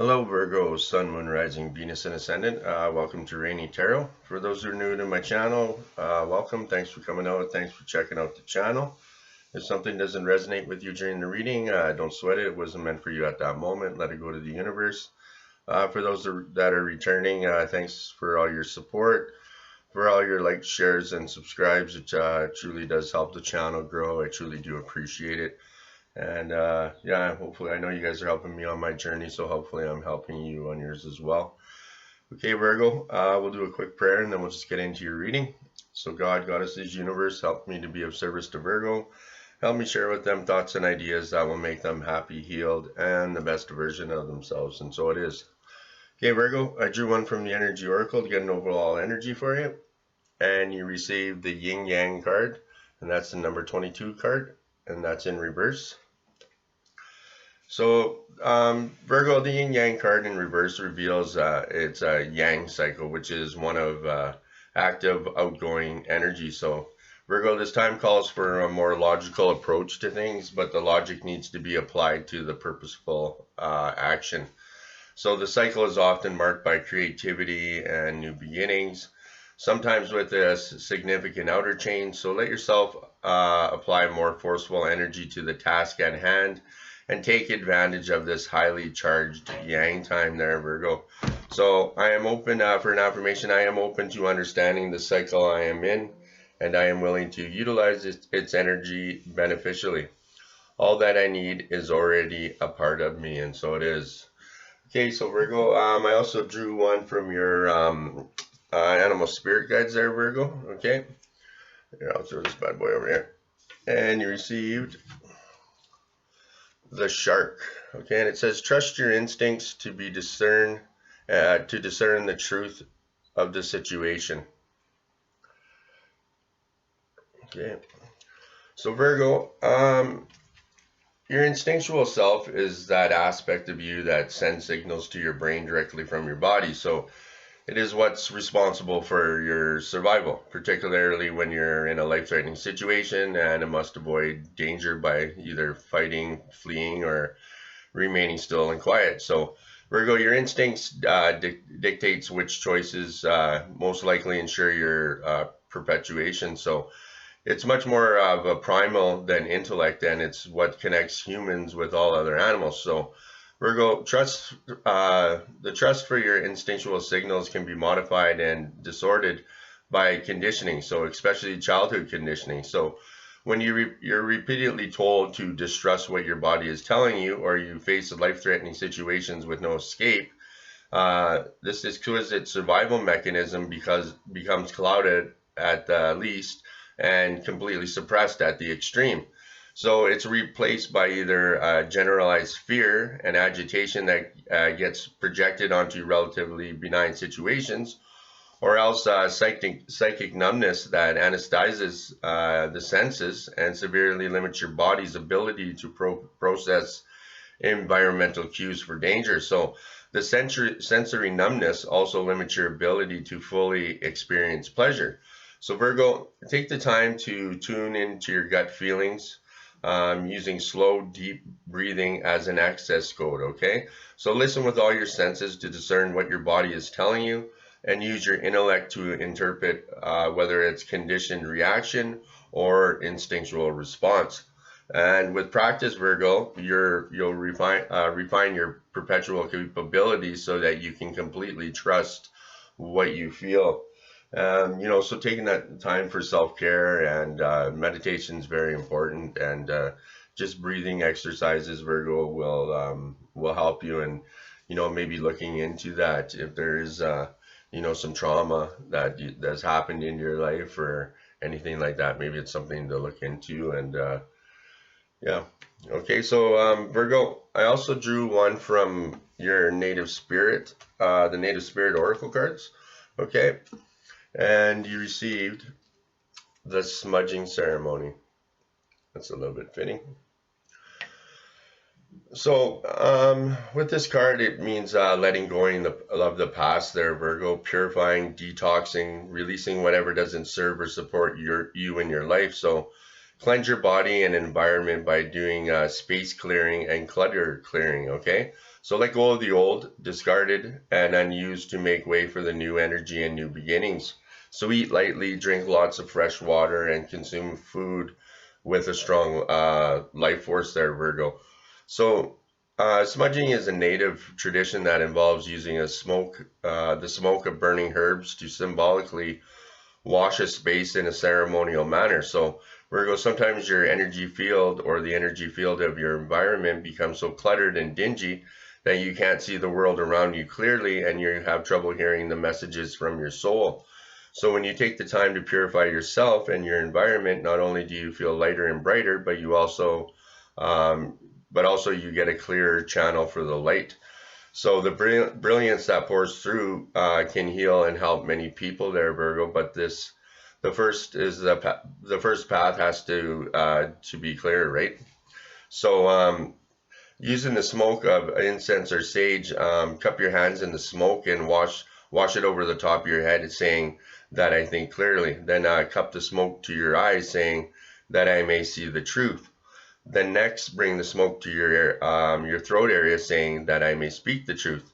Hello Virgo, Sun, Moon, Rising, Venus, and Ascendant. Welcome to Rainy Tarot. For those who are new to my channel, welcome. Thanks for coming out. Thanks for checking out the channel. If something doesn't resonate with you during the reading, don't sweat it. It wasn't meant for you at that moment. Let it go to the universe. For those that are returning, thanks for all your support, for all your likes, shares, and subscribes. It truly does help the channel grow. I truly do appreciate it. And yeah, hopefully, I know you guys are helping me on my journey, so hopefully I'm helping you on yours as well. Okay, Virgo, we'll do a quick prayer and then we'll just get into your reading. So God, Goddesses, Universe, help me to be of service to Virgo. Help me share with them thoughts and ideas that will make them happy, healed, and the best version of themselves. And so it is. Okay, Virgo, I drew one from the Energy Oracle to get an overall energy for you. And you received the Yin Yang card, and that's the number 22 card, and that's in reverse. So Virgo, the Yin Yang card in reverse reveals it's a Yang cycle, which is one of active, outgoing energy. So Virgo this time calls for a more logical approach to things, but the logic needs to be applied to the purposeful action. So the cycle is often marked by creativity and new beginnings, sometimes with a significant outer change. So let yourself apply more forceful energy to the task at hand and take advantage of this highly charged Yang time there, Virgo. So I am open for an affirmation. I am open to understanding the cycle I am in, and I am willing to utilize its energy beneficially. All that I need is already a part of me, and so it is. Okay, so Virgo, I also drew one from your animal spirit guides there, Virgo. Okay, here, I'll throw this bad boy over here. And you received the shark. Okay, and it says trust your instincts to discern the truth of the situation. Okay, so Virgo, your instinctual self is that aspect of you that sends signals to your brain directly from your body. So it is what's responsible for your survival, particularly when you're in a life-threatening situation and must avoid danger by either fighting, fleeing, or remaining still and quiet. So Virgo, your instincts dictates which choices most likely ensure your perpetuation. So it's much more of a primal than intellect, and it's what connects humans with all other animals. So Virgo, the trust for your instinctual signals can be modified and distorted by conditioning, so especially childhood conditioning. So when you're repeatedly told to distrust what your body is telling you, or you face life-threatening situations with no escape, this exquisite survival mechanism becomes clouded at the least and completely suppressed at the extreme. So it's replaced by either generalized fear and agitation that gets projected onto relatively benign situations, or else psychic numbness that anesthetizes the senses and severely limits your body's ability to process environmental cues for danger. So the sensory numbness also limits your ability to fully experience pleasure. So Virgo, take the time to tune into your gut feelings, using slow, deep breathing as an access code, okay? So listen with all your senses to discern what your body is telling you, and use your intellect to interpret whether it's conditioned reaction or instinctual response. And with practice, Virgo, you'll refine your perpetual capabilities so that you can completely trust what you feel. So taking that time for self-care and meditation is very important, and just breathing exercises, Virgo, will help you. And maybe looking into that if there is some trauma that's happened in your life or anything like that. Maybe it's something to look into. And yeah. Okay, so Virgo, I also drew one from your native spirit, the native spirit oracle cards. Okay. And you received the smudging ceremony. That's a little bit fitting. So with this card, it means letting go of the past there, Virgo, purifying, detoxing, releasing whatever doesn't serve or support you in your life. So Cleanse your body and environment by doing space clearing and clutter clearing, okay? So let go of the old, discarded, and unused to make way for the new energy and new beginnings. So eat lightly, drink lots of fresh water, and consume food with a strong life force there, Virgo. So smudging is a native tradition that involves using the smoke of burning herbs to symbolically wash a space in a ceremonial manner. So Virgo, sometimes your energy field or the energy field of your environment becomes so cluttered and dingy that you can't see the world around you clearly and you have trouble hearing the messages from your soul. So when you take the time to purify yourself and your environment, not only do you feel lighter and brighter, but also you get a clearer channel for the light. So the brilliance that pours through can heal and help many people there, Virgo. But the first path has to be clear, right? So using the smoke of incense or sage, cup your hands in the smoke and wash it over the top of your head, saying that I think clearly. Then cup the smoke to your eyes, saying that I may see the truth. Then next, bring the smoke to your throat area, saying that I may speak the truth.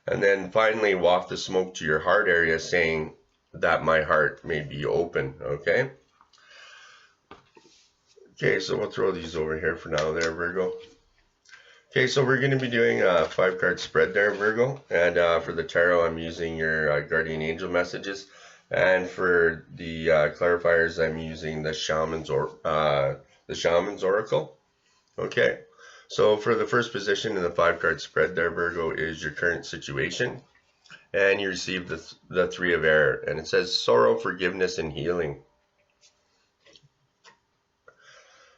And then finally, waft the smoke to your heart area, saying that my heart may be open. Okay. Okay, so we'll throw these over here for now there, Virgo. Okay, so we're going to be doing a 5-card spread there, Virgo. And for the tarot, I'm using your guardian angel messages. And for the clarifiers, I'm using the Shaman's Oracle. Okay, so for the first position in the 5-card spread there, Virgo, is your current situation. And you receive the 3 of air. And it says sorrow, forgiveness, and healing.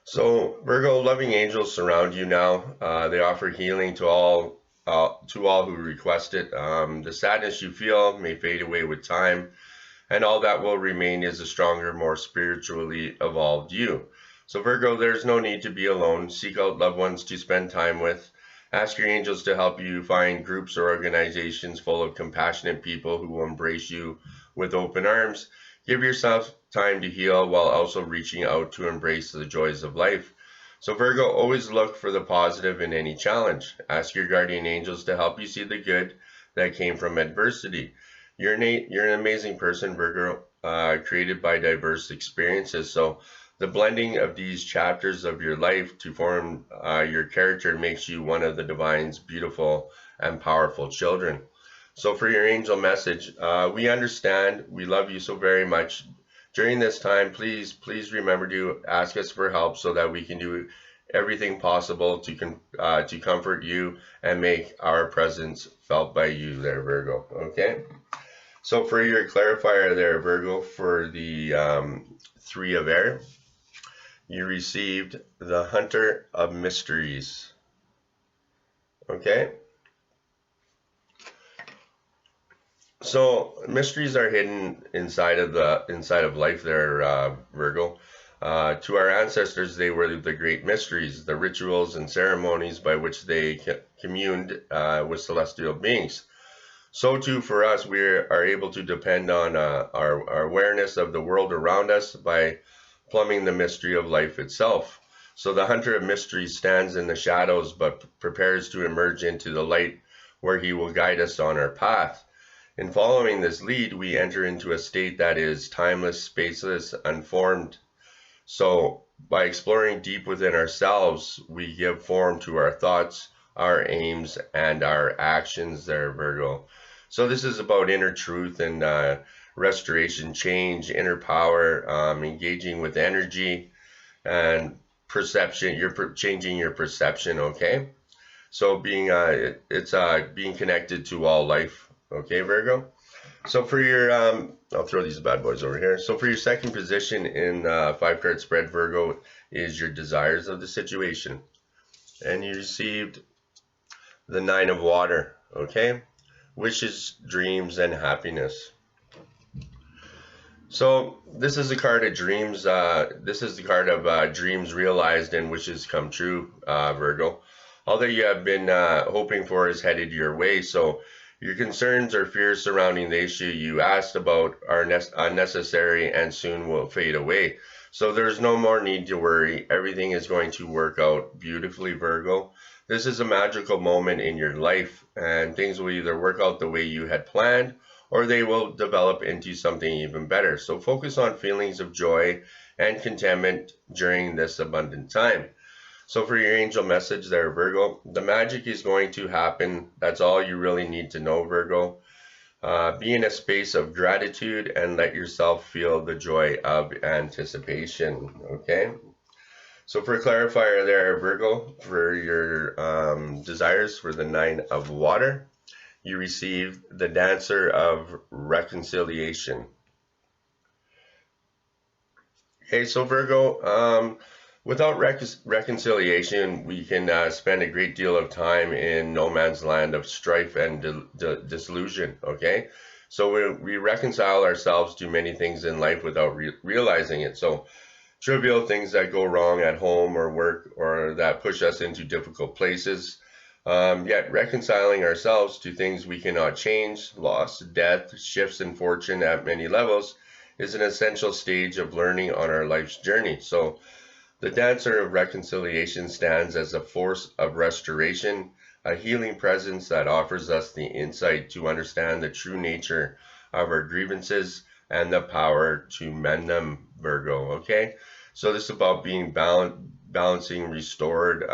So Virgo, loving angels surround you now. They offer healing to all who request it. The sadness you feel may fade away with time, and all that will remain is a stronger, more spiritually evolved you. So Virgo, there's no need to be alone. Seek out loved ones to spend time with. Ask your angels to help you find groups or organizations full of compassionate people who will embrace you with open arms. Give yourself time to heal while also reaching out to embrace the joys of life. So Virgo, always look for the positive in any challenge. Ask your guardian angels to help you see the good that came from adversity. You're an amazing person, Virgo, created by diverse experiences. So the blending of these chapters of your life to form your character makes you one of the divine's beautiful and powerful children. So for your angel message, we understand, we love you so very much. During this time, please remember to ask us for help so that we can do everything possible to comfort you and make our presence felt by you there, Virgo. Okay? So for your clarifier there, Virgo, for the 3 of air, you received the Hunter of Mysteries. Okay? So mysteries are hidden inside of life there, Virgo. To our ancestors, they were the great mysteries, the rituals and ceremonies by which they communed with celestial beings. So too for us, we are able to depend on our awareness of the world around us by plumbing the mystery of life itself. So the Hunter of Mysteries stands in the shadows but prepares to emerge into the light where he will guide us on our path. In following this lead, we enter into a state that is timeless, spaceless, unformed. So by exploring deep within ourselves, we give form to our thoughts, our aims, and our actions there, Virgo. So this is about inner truth and restoration, change, inner power, engaging with energy and perception. You're changing your perception, okay? So being connected to all life. Okay, Virgo. So for your, I'll throw these bad boys over here. So for your second position in 5-card spread, Virgo, is your desires of the situation. And you received the 9 of water, okay? Wishes, dreams, and happiness. So this is a card of dreams. This is the card of dreams realized and wishes come true, Virgo. All that you have been hoping for is headed your way. So your concerns or fears surrounding the issue you asked about are unnecessary and soon will fade away. So there's no more need to worry. Everything is going to work out beautifully, Virgo. This is a magical moment in your life, and things will either work out the way you had planned or they will develop into something even better. So focus on feelings of joy and contentment during this abundant time. So for your angel message there, Virgo, the magic is going to happen. That's all you really need to know, Virgo. Be in a space of gratitude and let yourself feel the joy of anticipation. Okay. So for a clarifier there, Virgo, for your desires for the Nine of Water, you receive the Dancer of Reconciliation. Okay, so Virgo, without reconciliation, we can spend a great deal of time in no man's land of strife and disillusion. Okay, so we reconcile ourselves to many things in life without realizing it. So trivial things that go wrong at home or work or that push us into difficult places. Yet reconciling ourselves to things we cannot change, loss, death, shifts in fortune at many levels, is an essential stage of learning on our life's journey. So the Dancer of Reconciliation stands as a force of restoration, a healing presence that offers us the insight to understand the true nature of our grievances and the power to mend them, Virgo. Okay, so this is about being balancing, restored,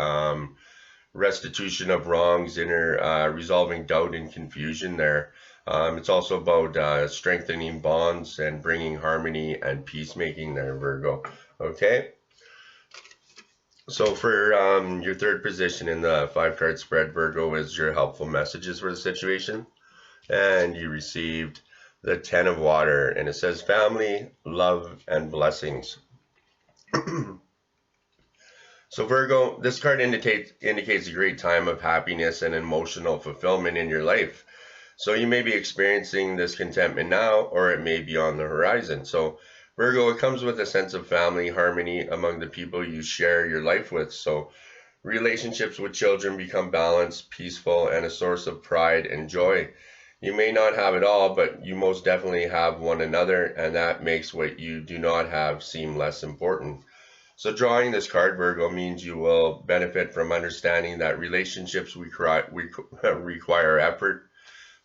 restitution of wrongs, inner resolving doubt and confusion there. It's also about strengthening bonds and bringing harmony and peacemaking there, Virgo. Okay. So for your third position in the 5-card spread, Virgo, is your helpful messages for the situation. And you received the 10 of Water, and it says family, love, and blessings. So Virgo, this card indicates a great time of happiness and emotional fulfillment in your life. So you may be experiencing this contentment now, or it may be on the horizon. So Virgo, it comes with a sense of family harmony among the people you share your life with. So relationships with children become balanced, peaceful, and a source of pride and joy. You may not have it all, but you most definitely have one another, and that makes what you do not have seem less important. So drawing this card, Virgo, means you will benefit from understanding that relationships require effort,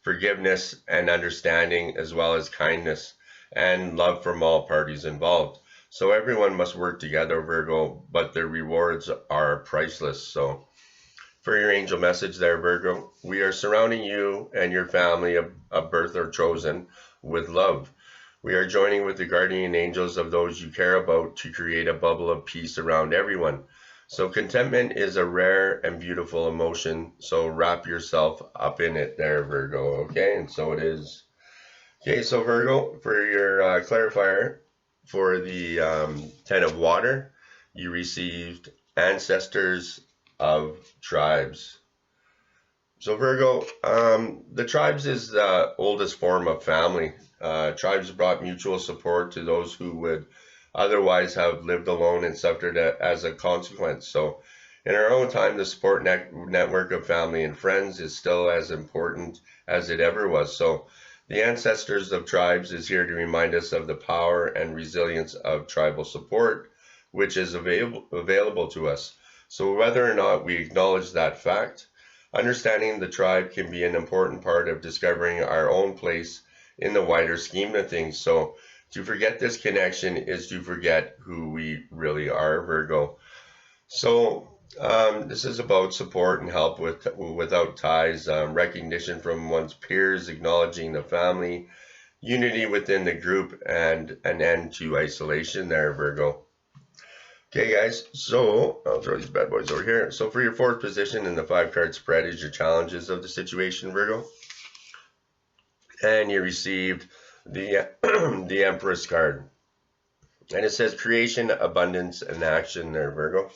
forgiveness, and understanding, as well as kindness and love from all parties involved. So everyone must work together, Virgo, but their rewards are priceless. So for your angel message there, Virgo, we are surrounding you and your family of birth or chosen with love. We are joining with the guardian angels of those you care about to create a bubble of peace around everyone. So contentment is a rare and beautiful emotion, so wrap yourself up in it there, Virgo, okay? And so it is. Okay, so Virgo, for your clarifier for the 10 of Water, you received Ancestors of Tribes. So Virgo, the tribes is the oldest form of family. Tribes brought mutual support to those who would otherwise have lived alone and suffered as a consequence. So in our own time, the support network of family and friends is still as important as it ever was. So the Ancestors of Tribes is here to remind us of the power and resilience of tribal support, which is available to us. So whether or not we acknowledge that fact, understanding the tribe can be an important part of discovering our own place in the wider scheme of things. So to forget this connection is to forget who we really are, Virgo. So this is about support and help without ties, recognition from one's peers, acknowledging the family, unity within the group, and an end to isolation there, Virgo. Okay, guys, so I'll throw these bad boys over here. So for your fourth position in the 5-card spread is your challenges of the situation, Virgo. And you received the the Empress card. And it says creation, abundance, and action there, Virgo.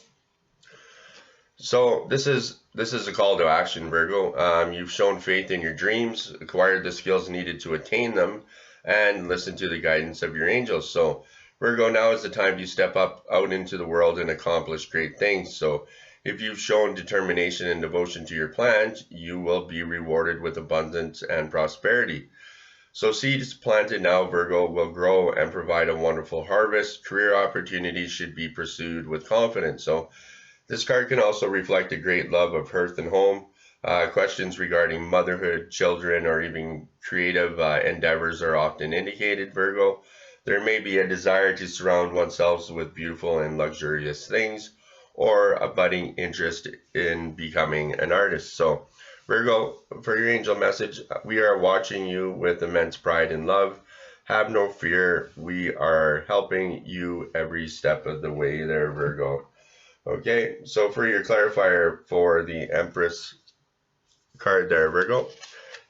So this is a call to action, Virgo. You've shown faith in your dreams, acquired the skills needed to attain them, and listen to the guidance of your angels. So Virgo, now is the time to step up out into the world and accomplish great things. So if you've shown determination and devotion to your plans, you will be rewarded with abundance and prosperity. So seeds planted now, Virgo, will grow and provide a wonderful harvest. Career opportunities should be pursued with confidence. So this card can also reflect a great love of hearth and home. Questions regarding motherhood, children, or even creative endeavors are often indicated, Virgo. There may be a desire to surround oneself with beautiful and luxurious things, or a budding interest in becoming an artist. So, Virgo, for your angel message, we are watching you with immense pride and love. Have no fear. We are helping you every step of the way there, Virgo. Okay, so for your clarifier for the Empress card there, Virgo,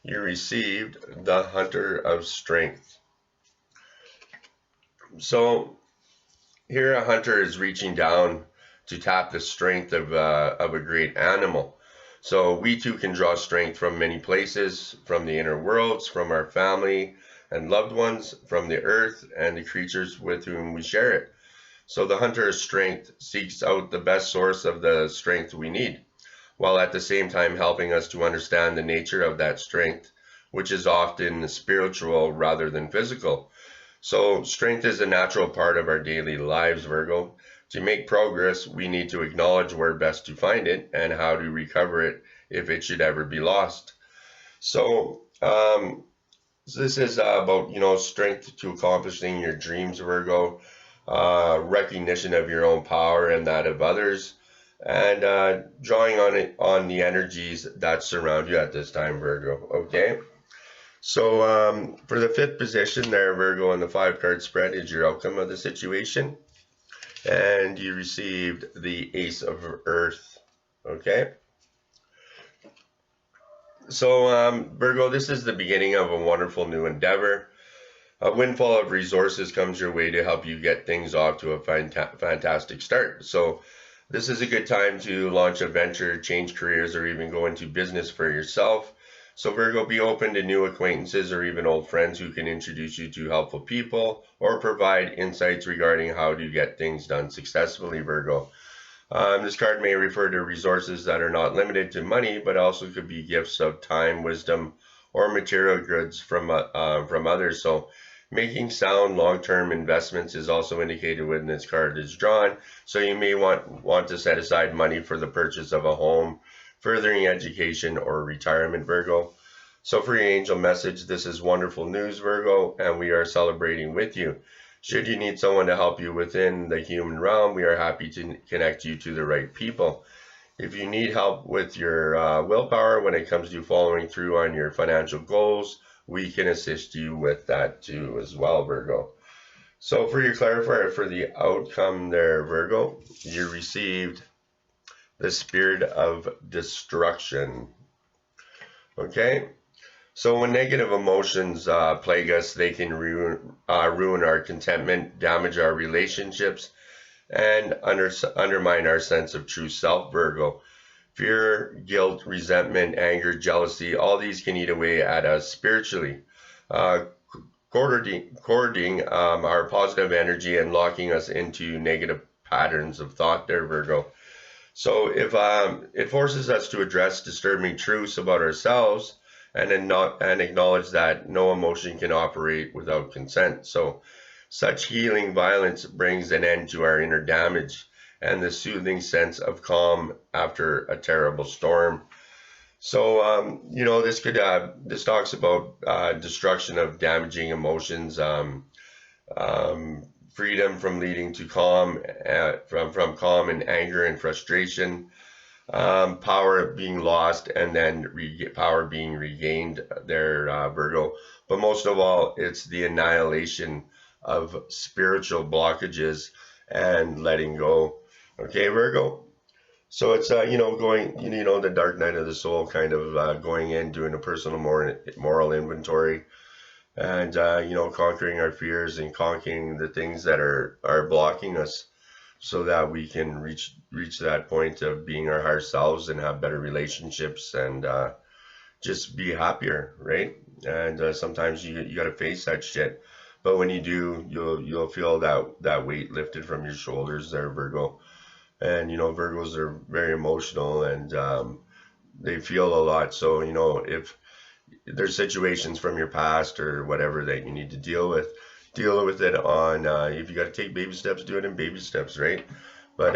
you received the Hunter of Strength. So here a hunter is reaching down to tap the strength of a great animal. So we too can draw strength from many places, from the inner worlds, from our family and loved ones, from the earth and the creatures with whom we share it. So the hunter's strength seeks out the best source of the strength we need, while at the same time helping us to understand the nature of that strength, which is often spiritual rather than physical. So strength is a natural part of our daily lives, Virgo. To make progress, we need to acknowledge where best to find it and how to recover it if it should ever be lost. So this is about, strength to accomplishing your dreams, Virgo, recognition of your own power and that of others, and drawing on the energies that surround you at this time, Virgo. Okay. So for the fifth position there, Virgo, on the 5-card spread is your outcome of the situation. And you received the Ace of Earth. Okay. So Virgo, this is the beginning of a wonderful new endeavor. A windfall of resources comes your way to help you get things off to a fantastic start. So this is a good time to launch a venture, change careers, or even go into business for yourself. So Virgo, be open to new acquaintances or even old friends who can introduce you to helpful people or provide insights regarding how to get things done successfully, Virgo. This card may refer to resources that are not limited to money, but also could be gifts of time, wisdom, or material goods from others. So making sound long-term investments is also indicated when this card is drawn. So you may want to set aside money for the purchase of a home, furthering education, or retirement, Virgo. So for your angel message, this is wonderful news, Virgo, and we are celebrating with you. Should you need someone to help you within the human realm, we are happy to connect you to the right people. If you need help with your willpower when it comes to following through on your financial goals, we can assist you with that too as well, Virgo. So for your clarifier for the outcome there, Virgo, you received the Spirit of Destruction. Okay? So when negative emotions plague us, they can ruin our contentment, damage our relationships, and undermine our sense of true self, Virgo. Fear, guilt, resentment, anger, jealousy, all these can eat away at us spiritually, cording our positive energy and locking us into negative patterns of thought there, Virgo. So if it forces us to address disturbing truths about ourselves and acknowledge that no emotion can operate without consent. So such healing violence brings an end to our inner damage and the soothing sense of calm after a terrible storm. So this talks about destruction of damaging emotions, freedom from leading to calm, from calm and anger and frustration, power being lost and then power being regained there, Virgo. But most of all, it's the annihilation of spiritual blockages and letting go. Okay, Virgo. So it's going the dark night of the soul, kind of going in, doing a personal moral inventory, and conquering our fears and conquering the things that are blocking us, so that we can reach that point of being our higher selves and have better relationships and just be happier, right? And sometimes you got to face that shit, but when you do, you'll feel that weight lifted from your shoulders there, Virgo. And Virgos are very emotional and they feel a lot. So if there's situations from your past or whatever that you need to deal with. Deal with it on, if you got to take baby steps, do it in baby steps, right? But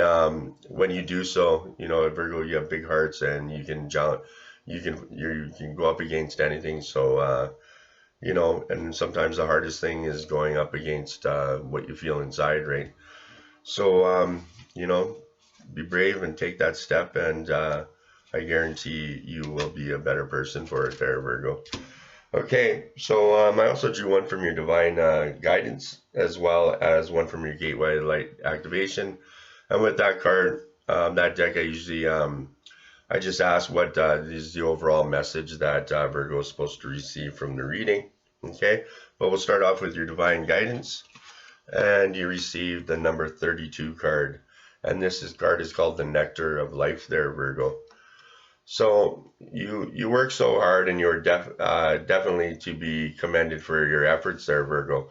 when you do so, Virgo, you have big hearts and you can jump, you can go up against anything. So, and sometimes the hardest thing is going up against what you feel inside, right? So, be brave and take that step, and I guarantee you will be a better person for it there, Virgo. Okay, so I also drew one from your divine guidance, as well as one from your gateway light activation. And with that card, that deck, I usually I just ask what is the overall message that Virgo is supposed to receive from the reading. Okay, but we'll start off with your divine guidance, and you receive the number 32 card, and this card is called the Nectar of Life there, Virgo. So you work so hard, and you're definitely to be commended for your efforts there, Virgo.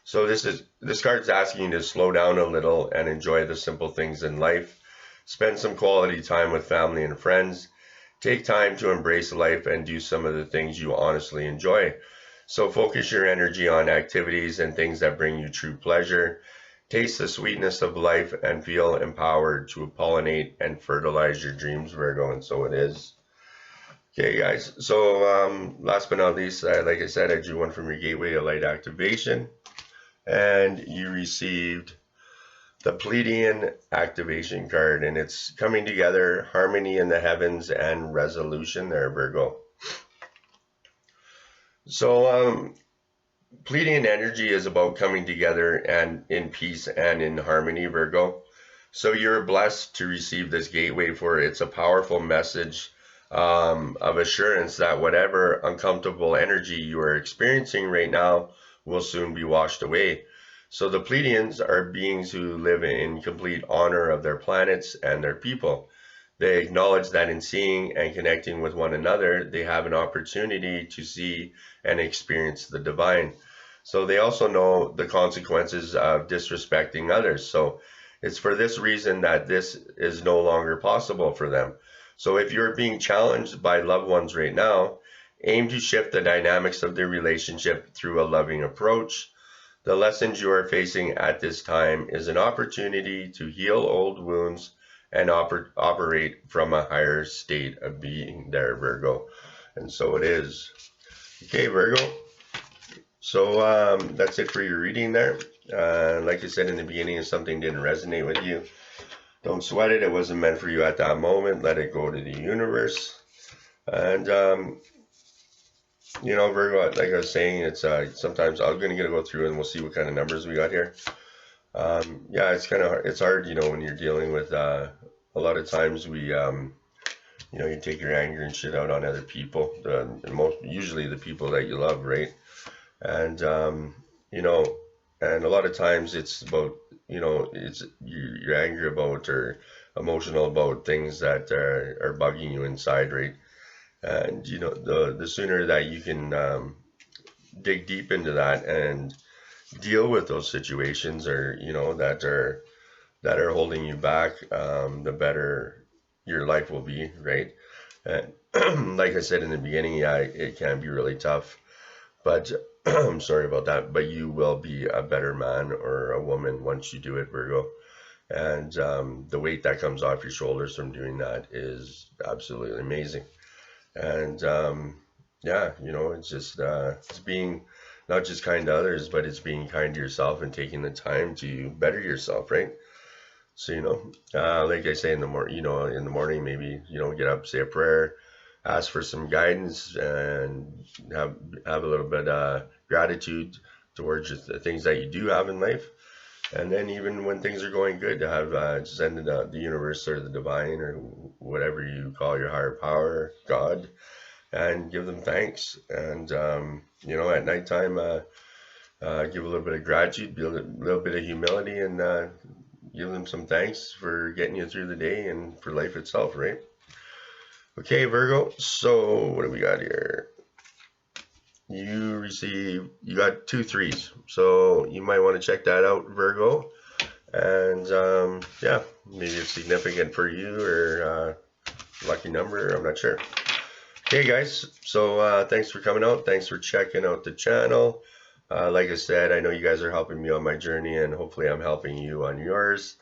So this card's asking you to slow down a little and enjoy the simple things in life. Spend some quality time with family and friends. Take time to embrace life and do some of the things you honestly enjoy. So focus your energy on activities and things that bring you true pleasure. Taste the sweetness of life and feel empowered to pollinate and fertilize your dreams, Virgo, and so it is. Okay, guys, so last but not least, like I said, I drew one from your gateway of light activation, and you received the Pleiadian activation card, and it's coming together, harmony in the heavens and resolution there, Virgo. So Pleiadian energy is about coming together and in peace and in harmony, Virgo. So you're blessed to receive this gateway, for it's a powerful message of assurance that whatever uncomfortable energy you are experiencing right now will soon be washed away. So the Pleiadians are beings who live in complete honor of their planets and their people. They acknowledge that in seeing and connecting with one another, they have an opportunity to see and experience the divine. So they also know the consequences of disrespecting others. So it's for this reason that this is no longer possible for them. So if you're being challenged by loved ones right now, aim to shift the dynamics of their relationship through a loving approach. The lessons you are facing at this time is an opportunity to heal old wounds and operate from a higher state of being there, Virgo. And so it is. Okay, Virgo. So that's it for your reading there. Like I said in the beginning, if something didn't resonate with you, don't sweat it. It wasn't meant for you at that moment. Let it go to the universe. And, Virgo, like I was saying, it's sometimes I'm going to go through and we'll see what kind of numbers we got here. Yeah, it's hard, when you're dealing with a lot of times we, you take your anger and shit out on other people, usually the people that you love, right? And, and a lot of times it's about, it's you're angry about or emotional about things that are bugging you inside, right? And, the sooner that you can dig deep into that and deal with those situations or, that are holding you back, the better your life will be, right? And like I said in the beginning, yeah, it can be really tough, but I'm sorry about that, but you will be a better man or a woman once you do it, Virgo. And the weight that comes off your shoulders from doing that is absolutely amazing. And yeah, it's just it's being not just kind to others, but it's being kind to yourself and taking the time to better yourself, right? So like I say in the morning, maybe get up, say a prayer, ask for some guidance, and have a little bit gratitude towards the things that you do have in life. And then even when things are going good, to have send the universe or the divine or whatever you call your higher power, God, and give them thanks. And at nighttime, give a little bit of gratitude, a little bit of humility, and give them some thanks for getting you through the day and for life itself, right? Okay, Virgo. So what do we got here? You got 2 3s, so you might want to check that out, Virgo. And yeah, maybe it's significant for you or lucky number, I'm not sure. Hey guys, so thanks for coming out. Thanks for checking out the channel. Like I said, I know you guys are helping me on my journey, and hopefully I'm helping you on yours.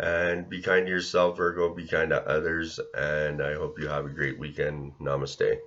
And be kind to yourself, Virgo. Be kind to others. And I hope you have a great weekend. Namaste.